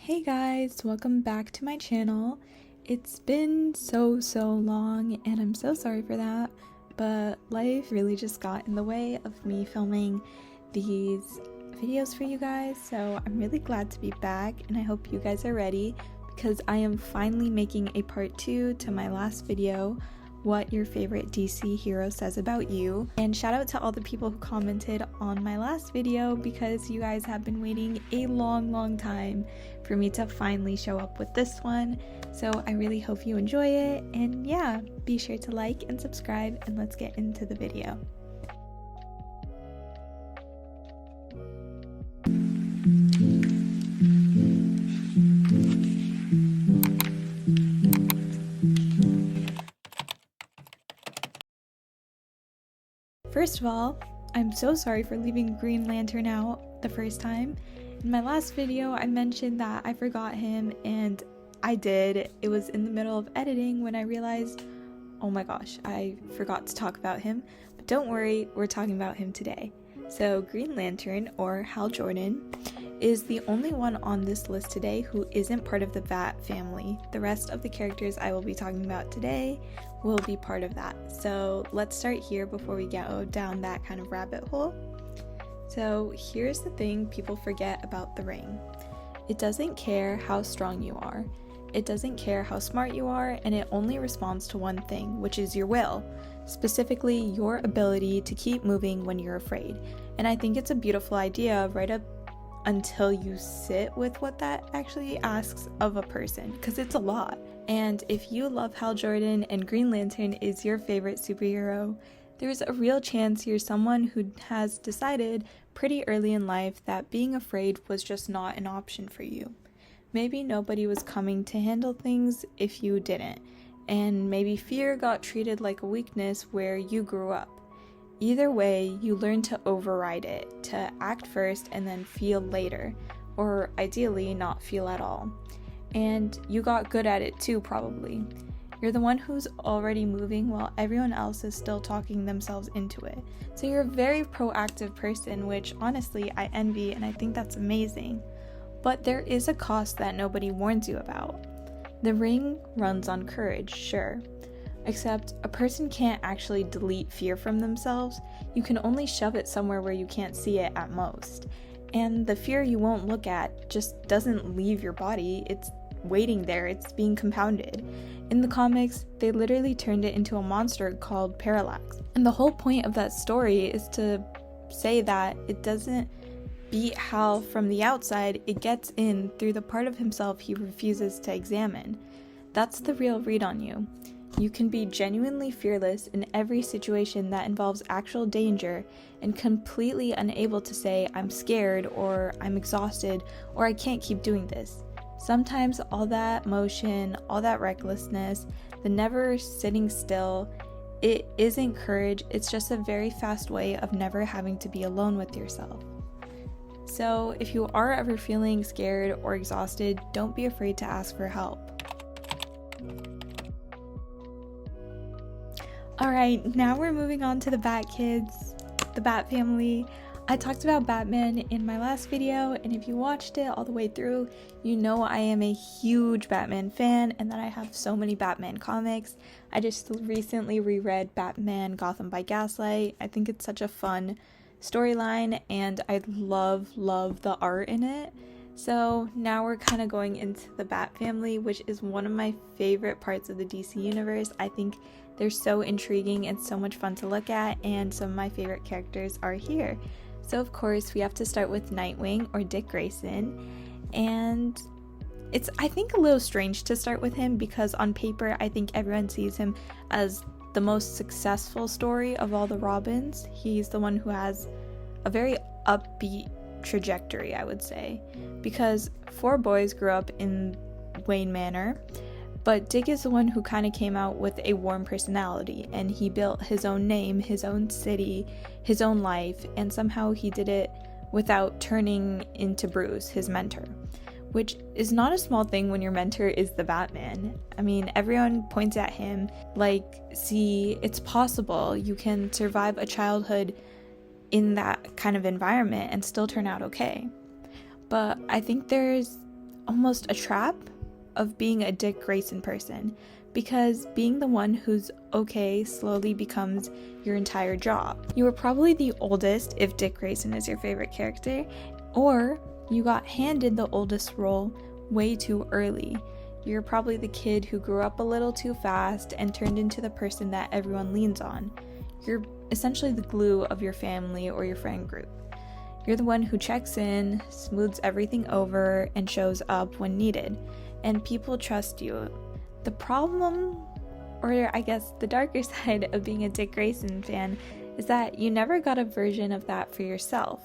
Hey guys, welcome back to my channel. It's been so long and I'm so sorry for that, but life really just got in the way of me filming these videos for you guys, so I'm really glad to be back and I hope you guys are ready because I am finally making a part 2 to my last video, what your favorite DC hero says about you. And shout out to all the people who commented on my last video because you guys have been waiting a long time for me to finally show up with this one. So I really hope you enjoy it, and yeah, be sure to like and subscribe and let's get into the video. First of all, I'm so sorry for leaving Green Lantern out the first time. In my last video, I mentioned that I forgot him, and I did. It was in the middle of editing when I realized, oh my gosh, I forgot to talk about him. But don't worry, we're talking about him today. So Green Lantern, or Hal Jordan, is the only one on this list today who isn't part of the Bat family. The rest of the characters I will be talking about today will be part of that. So let's start here before we go down that kind of rabbit hole. So here's the thing people forget about the ring. It doesn't care how strong you are. It doesn't care how smart you are, and it only responds to one thing, which is your will, specifically your ability to keep moving when you're afraid. And I think it's a beautiful idea right up until you sit with what that actually asks of a person, because it's a lot. And if you love Hal Jordan and Green Lantern is your favorite superhero, there's a real chance you're someone who has decided pretty early in life that being afraid was just not an option for you. Maybe nobody was coming to handle things if you didn't, and maybe fear got treated like a weakness where you grew up. Either way, you learn to override it, to act first and then feel later, or ideally not feel at all. And you got good at it too, probably. You're the one who's already moving while everyone else is still talking themselves into it. So you're a very proactive person, which honestly I envy, and I think that's amazing. But there is a cost that nobody warns you about. The ring runs on courage, sure. Except a person can't actually delete fear from themselves. You can only shove it somewhere where you can't see it at most. And the fear you won't look at just doesn't leave your body, it's waiting there, it's being compounded. In the comics, they literally turned it into a monster called Parallax. And the whole point of that story is to say that it doesn't beat Hal from the outside, it gets in through the part of himself he refuses to examine. That's the real read on you. You can be genuinely fearless in every situation that involves actual danger and completely unable to say, I'm scared, or I'm exhausted, or I can't keep doing this. Sometimes all that motion, all that recklessness, the never sitting still, it isn't courage, it's just a very fast way of never having to be alone with yourself. So if you are ever feeling scared or exhausted, don't be afraid to ask for help. Alright, now we're moving on to the Bat Kids, the Bat family. I talked about Batman in my last video, and if you watched it all the way through, you know I am a huge Batman fan and that I have so many Batman comics. I just recently reread Batman Gotham by Gaslight. I think it's such a fun storyline and I love the art in it. So now we're kind of going into the Bat family, which is one of my favorite parts of the DC universe. I think they're so intriguing and so much fun to look at, and some of my favorite characters are here. So of course we have to start with Nightwing, or Dick Grayson, and it's I think a little strange to start with him because on paper I think everyone sees him as the most successful story of all the Robins. He's the one who has a very upbeat trajectory, I would say, because 4 boys grew up in Wayne Manor, but Dick is the one who kind of came out with a warm personality, and he built his own name, his own city, his own life, and somehow he did it without turning into Bruce, his mentor, which is not a small thing when your mentor is the Batman. I mean, everyone points at him like, see, it's possible, you can survive a childhood in that kind of environment and still turn out okay. But I think there's almost a trap of being a Dick Grayson person, because being the one who's okay slowly becomes your entire job. You were probably the oldest if Dick Grayson is your favorite character, or you got handed the oldest role way too early. You're probably the kid who grew up a little too fast and turned into the person that everyone leans on. You're essentially the glue of your family or your friend group. You're the one who checks in, smooths everything over, and shows up when needed, and people trust you. The problem, or I guess the darker side of being a Dick Grayson fan, is that you never got a version of that for yourself.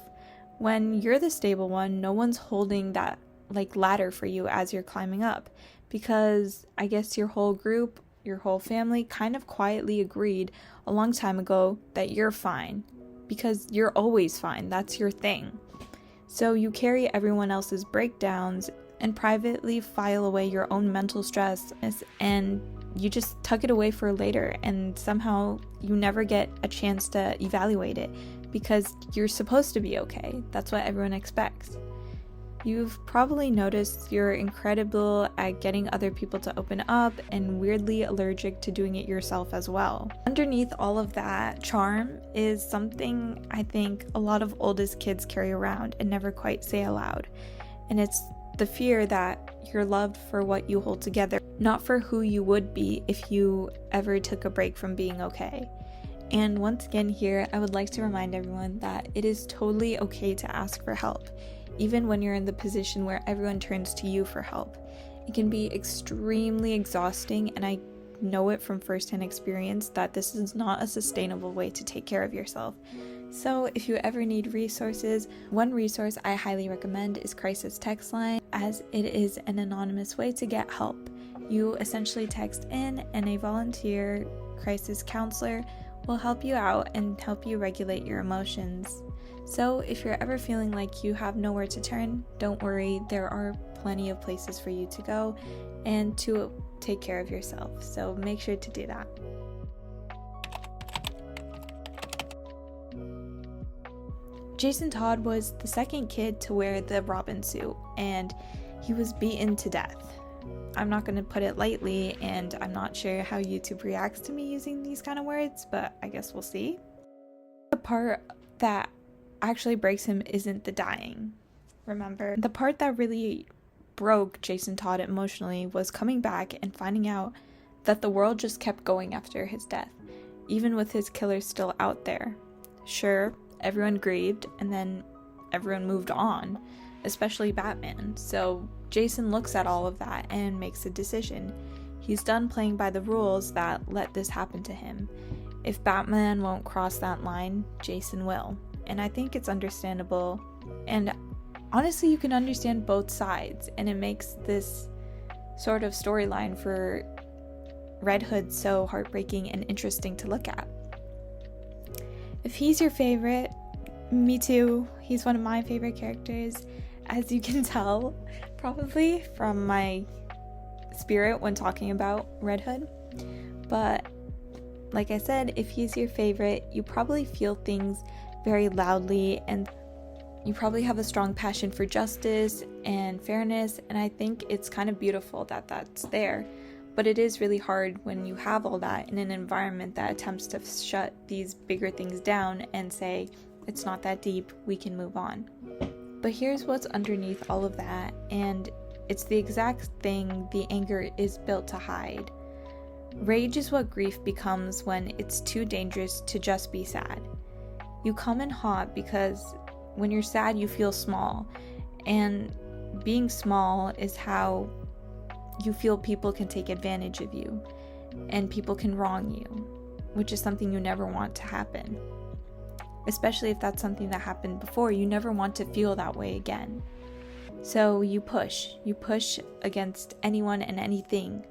When you're the stable one, no one's holding that ladder for you as you're climbing up, because I guess your whole group, your whole family kind of quietly agreed a long time ago that you're fine, because you're always fine. That's your thing. So you carry everyone else's breakdowns and privately file away your own mental stress, and you just tuck it away for later, and somehow you never get a chance to evaluate it because you're supposed to be okay. That's what everyone expects. You've probably noticed you're incredible at getting other people to open up and weirdly allergic to doing it yourself as well. Underneath all of that charm is something I think a lot of oldest kids carry around and never quite say aloud. And it's the fear that you're loved for what you hold together, not for who you would be if you ever took a break from being okay. And once again here, I would like to remind everyone that it is totally okay to ask for help, even when you're in the position where everyone turns to you for help. It can be extremely exhausting, and I know it from firsthand experience that this is not a sustainable way to take care of yourself. So if you ever need resources, one resource I highly recommend is Crisis Text Line, as it is an anonymous way to get help. You essentially text in, and a volunteer crisis counselor will help you out and help you regulate your emotions. So if you're ever feeling like you have nowhere to turn, don't worry, there are plenty of places for you to go and to take care of yourself. So make sure to do that. Jason Todd was the second kid to wear the Robin suit, and he was beaten to death. I'm not going to put it lightly, and I'm not sure how YouTube reacts to me using these kind of words, but I guess we'll see. The part that actually breaks him isn't the dying. Remember, the part that really broke Jason Todd emotionally was coming back and finding out that the world just kept going after his death, even with his killer still out there. Sure, everyone grieved, and then everyone moved on, especially Batman. So Jason looks at all of that and makes a decision. He's done playing by the rules that let this happen to him. If Batman won't cross that line, Jason will. And I think it's understandable, and honestly you can understand both sides, and it makes this sort of storyline for Red Hood so heartbreaking and interesting to look at. If he's your favorite, me too. He's one of my favorite characters, as you can tell probably from my spirit when talking about Red Hood. But like I said, if he's your favorite, you probably feel things very loudly, and you probably have a strong passion for justice and fairness, and I think it's kind of beautiful that that's there. But it is really hard when you have all that in an environment that attempts to shut these bigger things down and say, it's not that deep, we can move on. But here's what's underneath all of that, and it's the exact thing the anger is built to hide. Rage is what grief becomes when it's too dangerous to just be sad. You come in hot because when you're sad you feel small, and being small is how you feel people can take advantage of you and people can wrong you, which is something you never want to happen. Especially if that's something that happened before, you never want to feel that way again. So you push against anyone and anything.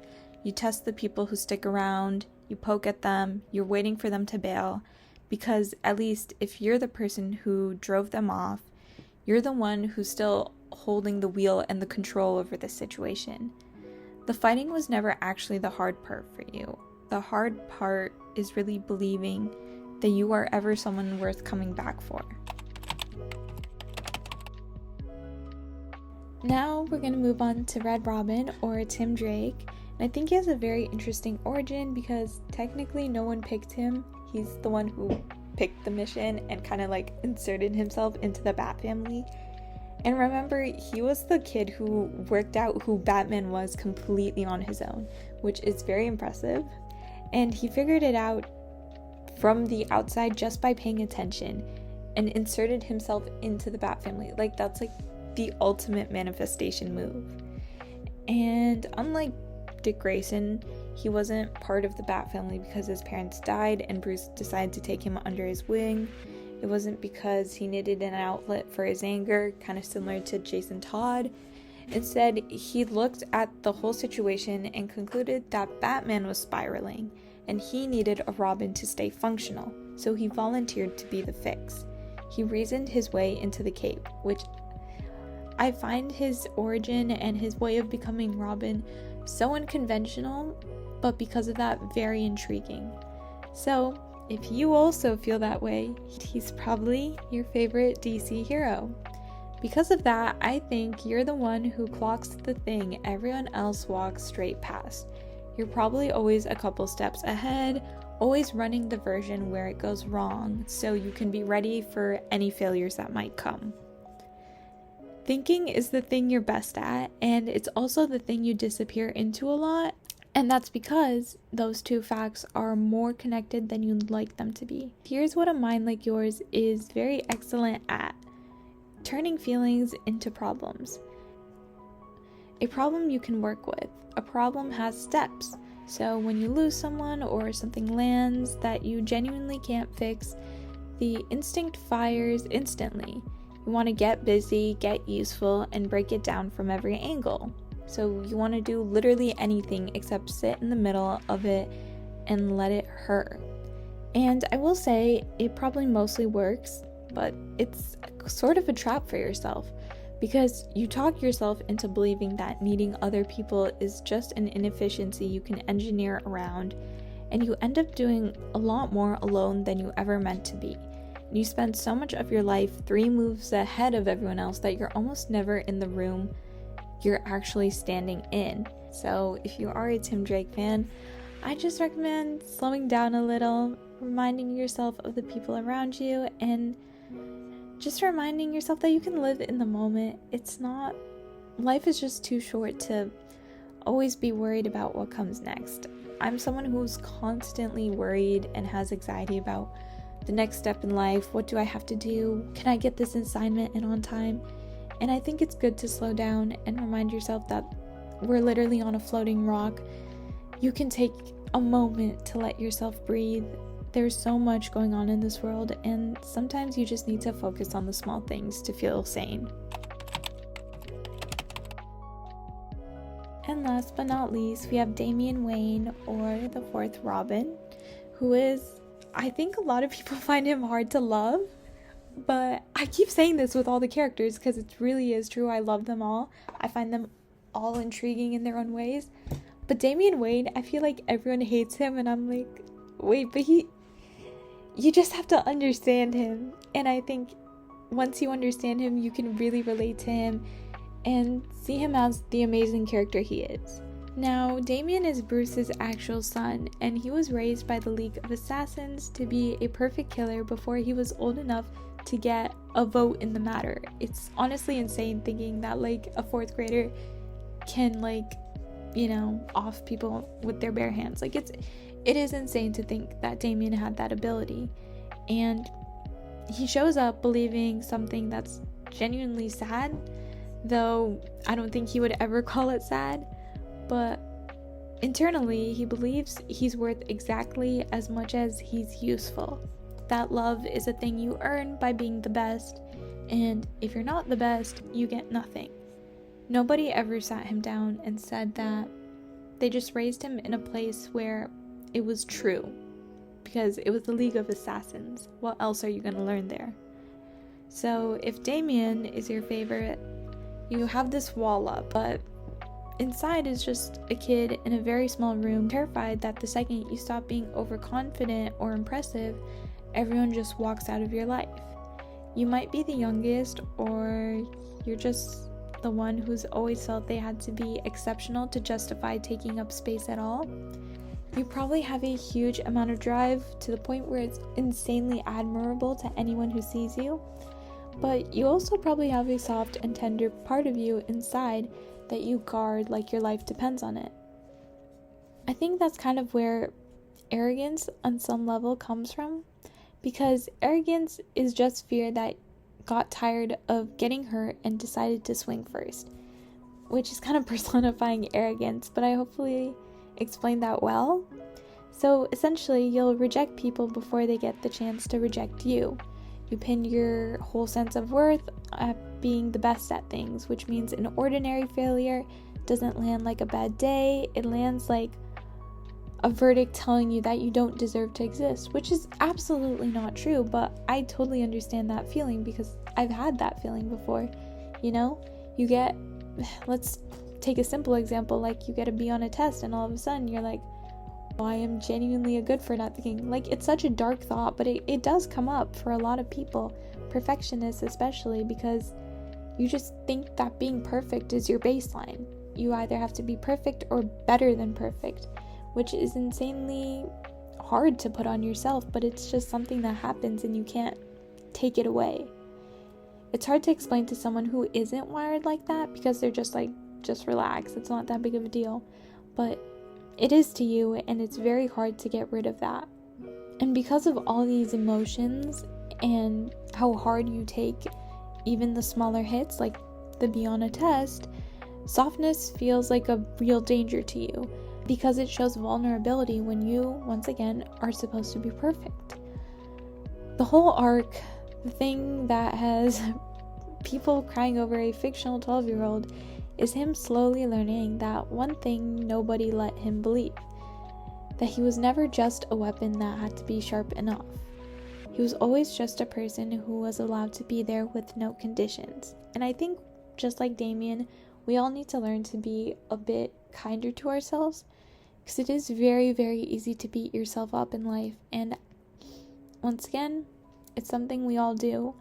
You test the people who stick around, you poke at them, you're waiting for them to bail, because at least if you're the person who drove them off, you're the one who's still holding the wheel and the control over the situation. The fighting was never actually the hard part for you. The hard part is really believing that you are ever someone worth coming back for. Now we're going to move on to Red Robin, or Tim Drake. And I think he has a very interesting origin because technically no one picked him. He's the one who picked the mission and kind of like inserted himself into the Bat family. And remember, he was the kid who worked out who Batman was completely on his own, which is very impressive. And he figured it out from the outside just by paying attention and inserted himself into the Bat family. Like, that's like the ultimate manifestation move. And unlike Dick Grayson, he wasn't part of the Bat family because his parents died and Bruce decided to take him under his wing. It wasn't because he needed an outlet for his anger, kind of similar to Jason Todd. Instead, he looked at the whole situation and concluded that Batman was spiraling and he needed a Robin to stay functional, so he volunteered to be the fix. He reasoned his way into the cape, which I find his origin and his way of becoming Robin so unconventional, but because of that, very intriguing. So, if you also feel that way, he's probably your favorite DC hero. Because of that, I think you're the one who clocks the thing everyone else walks straight past. You're probably always a couple steps ahead, always running the version where it goes wrong, so you can be ready for any failures that might come. Thinking is the thing you're best at, and it's also the thing you disappear into a lot. And that's because those two facts are more connected than you'd like them to be. Here's what a mind like yours is very excellent at: turning feelings into problems. A problem you can work with. A problem has steps. So when you lose someone or something lands that you genuinely can't fix, the instinct fires instantly. You want to get busy, get useful, and break it down from every angle. So you want to do literally anything except sit in the middle of it and let it hurt. And I will say, it probably mostly works, but it's sort of a trap for yourself because you talk yourself into believing that needing other people is just an inefficiency you can engineer around, and you end up doing a lot more alone than you ever meant to be. You spend so much of your life 3 moves ahead of everyone else that you're almost never in the room you're actually standing in. So if you are a Tim Drake fan, I just recommend slowing down a little, reminding yourself of the people around you, and just reminding yourself that you can live in the moment. Life is just too short to always be worried about what comes next. I'm someone who's constantly worried and has anxiety about the next step in life. What do I have to do? Can I get this assignment in on time? And I think it's good to slow down and remind yourself that we're literally on a floating rock. You can take a moment to let yourself breathe. There's so much going on in this world, and sometimes you just need to focus on the small things to feel sane. And last but not least, we have Damian Wayne, or the 4th Robin, who is, I think a lot of people find him hard to love. But I keep saying this with all the characters because it really is true. I love them all. I find them all intriguing in their own ways. But Damian Wayne, I feel like everyone hates him, and I'm like, wait, but you just have to understand him. And I think once you understand him, you can really relate to him and see him as the amazing character he is. Now, Damian is Bruce's actual son, and he was raised by the League of Assassins to be a perfect killer before he was old enough to get a vote in the matter. It's honestly insane thinking that like a 4th grader can off people with their bare hands. Like it is insane to think that Damian had that ability. And he shows up believing something that's genuinely sad, though I don't think he would ever call it sad, but internally he believes he's worth exactly as much as he's useful. That love is a thing you earn by being the best, and if you're not the best, you get nothing. Nobody ever sat him down and said that. They just raised him in a place where it was true, because it was the League of Assassins. What else are you going to learn there? So if Damian is your favorite, you have this wall up, but inside is just a kid in a very small room, terrified that the second you stop being overconfident or impressive, everyone just walks out of your life. You might be the youngest, or you're just the one who's always felt they had to be exceptional to justify taking up space at all. You probably have a huge amount of drive to the point where it's insanely admirable to anyone who sees you, but you also probably have a soft and tender part of you inside that you guard like your life depends on it. I think that's kind of where arrogance on some level comes from, because arrogance is just fear that got tired of getting hurt and decided to swing first, which is kind of personifying arrogance, but I hopefully explained that well. So essentially, you'll reject people before they get the chance to reject you. You pin your whole sense of worth at being the best at things, which means an ordinary failure doesn't land like a bad day. It lands like a verdict telling you that you don't deserve to exist, which is absolutely not true, but I totally understand that feeling because I've had that feeling before. You know, let's take a simple example, like you get a B on a test and all of a sudden you're like, oh, I am genuinely a good for nothing. Like, it's such a dark thought, but it does come up for a lot of people, perfectionists especially, because you just think that being perfect is your baseline. You either have to be perfect or better than perfect, which is insanely hard to put on yourself, but it's just something that happens and you can't take it away. It's hard to explain to someone who isn't wired like that because they're just like, just relax, it's not that big of a deal. But it is to you, and it's very hard to get rid of that. And because of all these emotions and how hard you take even the smaller hits, like the B on a test, softness feels like a real danger to you because it shows vulnerability when you, once again, are supposed to be perfect. The whole arc, the thing that has people crying over a fictional 12-year-old, is him slowly learning that one thing nobody let him believe, that he was never just a weapon that had to be sharp enough. He was always just a person who was allowed to be there with no conditions. And I think, just like Damien, we all need to learn to be a bit kinder to ourselves, because it is very, very easy to beat yourself up in life. And once again, it's something we all do,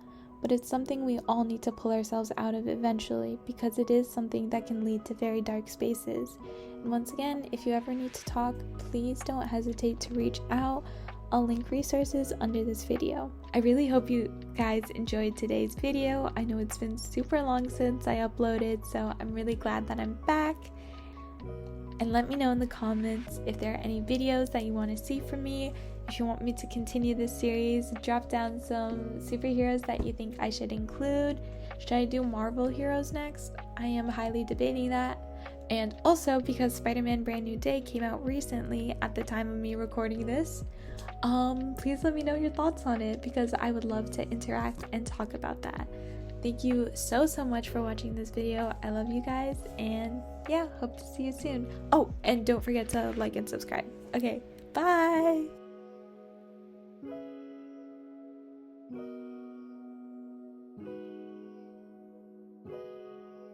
but it's something we all need to pull ourselves out of eventually, because it is something that can lead to very dark spaces. And once again, if you ever need to talk, please don't hesitate to reach out. I'll link resources under this video. I really hope you guys enjoyed today's video. I know it's been super long since I uploaded, so I'm really glad that I'm back. And let me know in the comments if there are any videos that you want to see from me. If you want me to continue this series, drop down some superheroes that you think I should include. Should I do Marvel heroes next? I am highly debating that. And also, because Spider-Man Brand New Day came out recently at the time of me recording this, please let me know your thoughts on it, because I would love to interact and talk about that. Thank you so much for watching this video. I love you guys, and yeah, hope to see you soon. Oh, and don't forget to like and subscribe. Okay, bye!